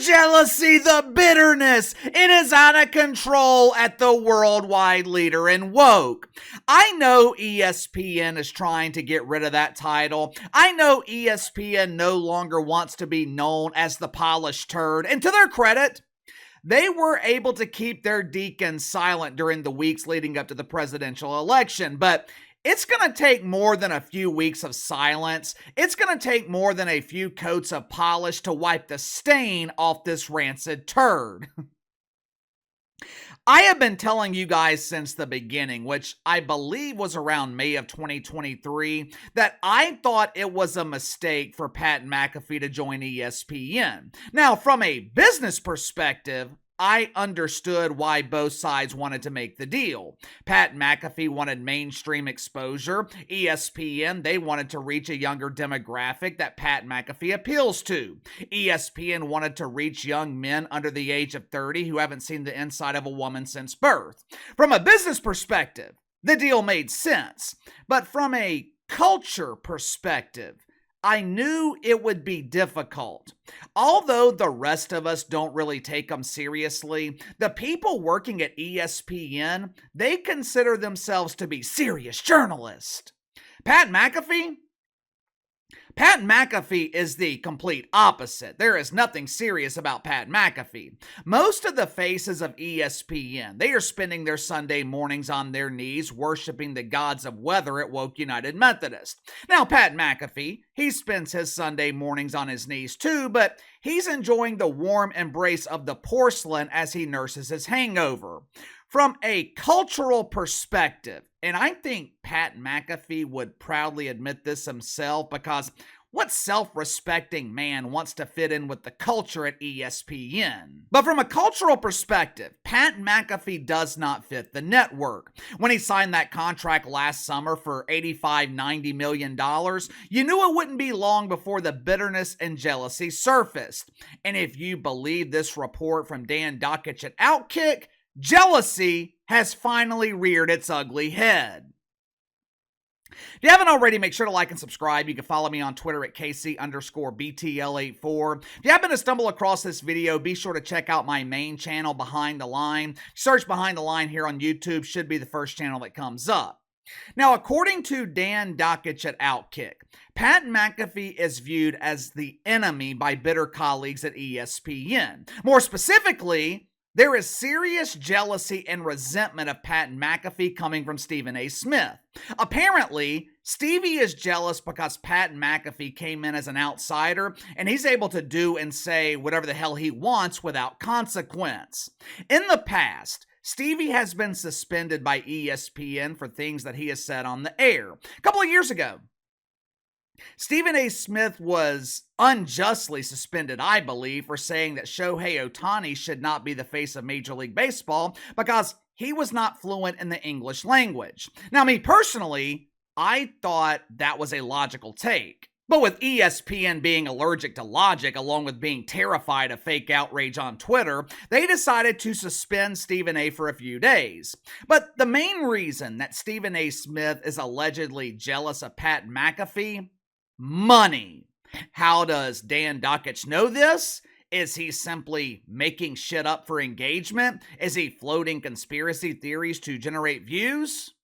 jealousy, the bitterness. It is out of control at the worldwide leader in woke. I know ESPN is trying to get rid of that title. I know ESPN no longer wants to be known as the polished turd. And to their credit, they were able to keep their deacons silent during the weeks leading up to the presidential election. But it's going to take more than a few weeks of silence. It's going to take more than a few coats of polish to wipe the stain off this rancid turd. I have been telling you guys since the beginning, which I believe was around May of 2023, that I thought it was a mistake for Pat McAfee to join ESPN. Now, from a business perspective, I understood why both sides wanted to make the deal. Pat McAfee wanted mainstream exposure. ESPN, they wanted to reach a younger demographic that Pat McAfee appeals to. ESPN wanted to reach young men under the age of 30 who haven't seen the inside of a woman since birth. From a business perspective, the deal made sense. But from a culture perspective, I knew it would be difficult. Although the rest of us don't really take them seriously, the people working at ESPN, they consider themselves to be serious journalists. Pat McAfee is the complete opposite. There is nothing serious about Pat McAfee. Most of the faces of ESPN, they are spending their Sunday mornings on their knees worshiping the gods of weather at Woke United Methodist. Now, Pat McAfee, he spends his Sunday mornings on his knees too, but he's enjoying the warm embrace of the porcelain as he nurses his hangover. From a cultural perspective, and I think Pat McAfee would proudly admit this himself, because what self-respecting man wants to fit in with the culture at ESPN? But from a cultural perspective, Pat McAfee does not fit the network. When he signed that contract last summer for $85-90 million, you knew it wouldn't be long before the bitterness and jealousy surfaced. And if you believe this report from Dan Dakich at Outkick, jealousy has finally reared its ugly head. If you haven't already, make sure to like and subscribe. You can follow me on Twitter at KC_BTL84. If you happen to stumble across this video, be sure to check out my main channel, Behind the Line. Search Behind the Line here on YouTube, should be the first channel that comes up. Now, according to Dan Dakich at Outkick, Pat McAfee is viewed as the enemy by bitter colleagues at ESPN. More specifically, there is serious jealousy and resentment of Pat McAfee coming from Stephen A. Smith. Apparently, Stevie is jealous because Pat McAfee came in as an outsider and he's able to do and say whatever the hell he wants without consequence. In the past, Stevie has been suspended by ESPN for things that he has said on the air. A couple of years ago, Stephen A. Smith was unjustly suspended, I believe, for saying that Shohei Ohtani should not be the face of Major League Baseball because he was not fluent in the English language. Now, me personally, I thought that was a logical take. But with ESPN being allergic to logic, along with being terrified of fake outrage on Twitter, they decided to suspend Stephen A. for a few days. But the main reason that Stephen A. Smith is allegedly jealous of Pat McAfee: money. How does Dan Dakich know this? Is he simply making shit up for engagement? Is he floating conspiracy theories to generate views?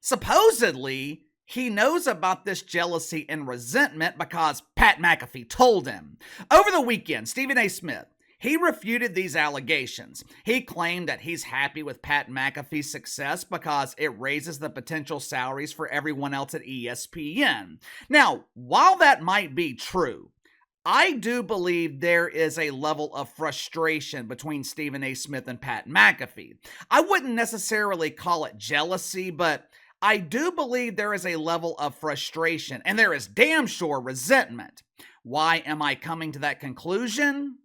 Supposedly, he knows about this jealousy and resentment because Pat McAfee told him. Over the weekend, Stephen A. Smith, he refuted these allegations. He claimed that he's happy with Pat McAfee's success because it raises the potential salaries for everyone else at ESPN. Now, while that might be true, I do believe there is a level of frustration between Stephen A. Smith and Pat McAfee. I wouldn't necessarily call it jealousy, but I do believe there is a level of frustration, and there is damn sure resentment. Why am I coming to that conclusion?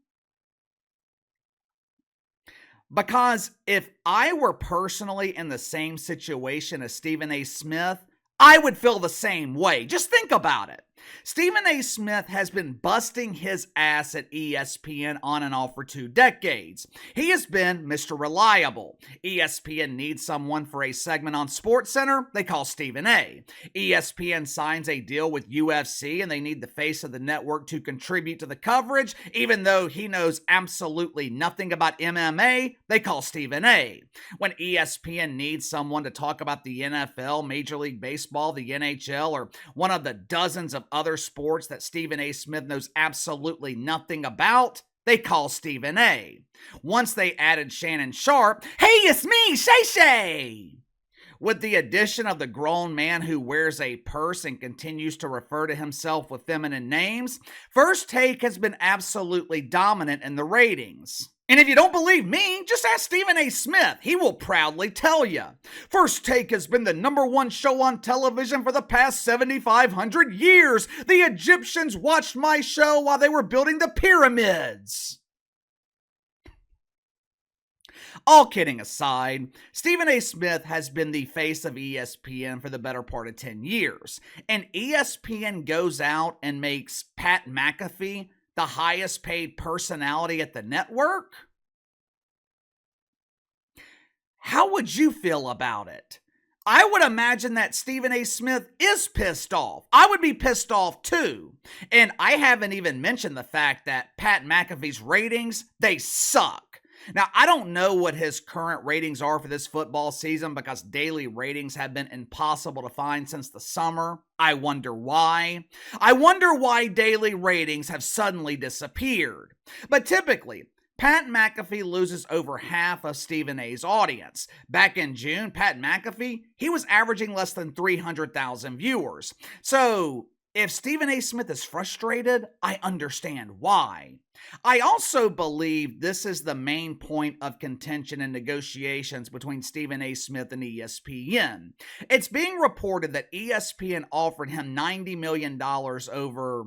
Because if I were personally in the same situation as Stephen A. Smith, I would feel the same way. Just think about it. Stephen A. Smith has been busting his ass at ESPN on and off for 2 decades. He has been Mr. Reliable. ESPN needs someone for a segment on SportsCenter, they call Stephen A. ESPN signs a deal with UFC and they need the face of the network to contribute to the coverage, even though he knows absolutely nothing about MMA, they call Stephen A. When ESPN needs someone to talk about the NFL, Major League Baseball, the NHL, or one of the dozens of other sports that Stephen A. Smith knows absolutely nothing about, they call Stephen A. Once they added Shannon Sharpe, hey, it's me, Shay Shay! With the addition of the grown man who wears a purse and continues to refer to himself with feminine names, First Take has been absolutely dominant in the ratings. And if you don't believe me, just ask Stephen A. Smith. He will proudly tell you. First Take has been the #1 show on television for the past 7,500 years. The Egyptians watched my show while they were building the pyramids. All kidding aside, Stephen A. Smith has been the face of ESPN for the better part of 10 years. And ESPN goes out and makes Pat McAfee the highest paid personality at the network? How would you feel about it? I would imagine that Stephen A. Smith is pissed off. I would be pissed off too. And I haven't even mentioned the fact that Pat McAfee's ratings, they suck. Now, I don't know what his current ratings are for this football season because daily ratings have been impossible to find since the summer. I wonder why. I wonder why daily ratings have suddenly disappeared. But typically, Pat McAfee loses over half of Stephen A.'s audience. Back in June, Pat McAfee, he was averaging less than 300,000 viewers. So, if Stephen A. Smith is frustrated, I understand why. I also believe this is the main point of contention and negotiations between Stephen A. Smith and ESPN. It's being reported that ESPN offered him $90 million over,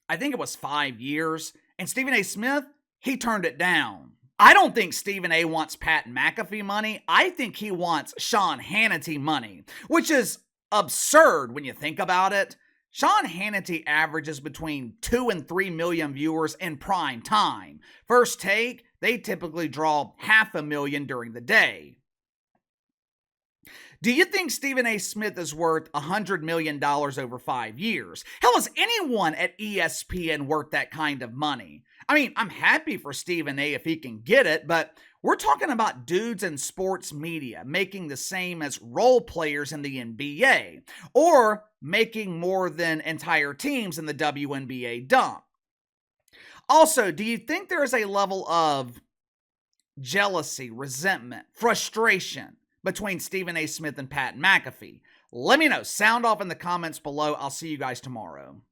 I think it was 5 years, and Stephen A. Smith, he turned it down. I don't think Stephen A. wants Pat McAfee money. I think he wants Sean Hannity money, which is absurd when you think about it. Sean Hannity averages between 2 and 3 million viewers in prime time. First Take, they typically draw 500,000 during the day. Do you think Stephen A. Smith is worth $100 million over 5 years? Hell, is anyone at ESPN worth that kind of money? I mean, I'm happy for Stephen A. if he can get it, but we're talking about dudes in sports media making the same as role players in the NBA, or making more than entire teams in the WNBA dunk. Also, do you think there is a level of jealousy, resentment, frustration between Stephen A. Smith and Pat McAfee? Let me know. Sound off in the comments below. I'll see you guys tomorrow.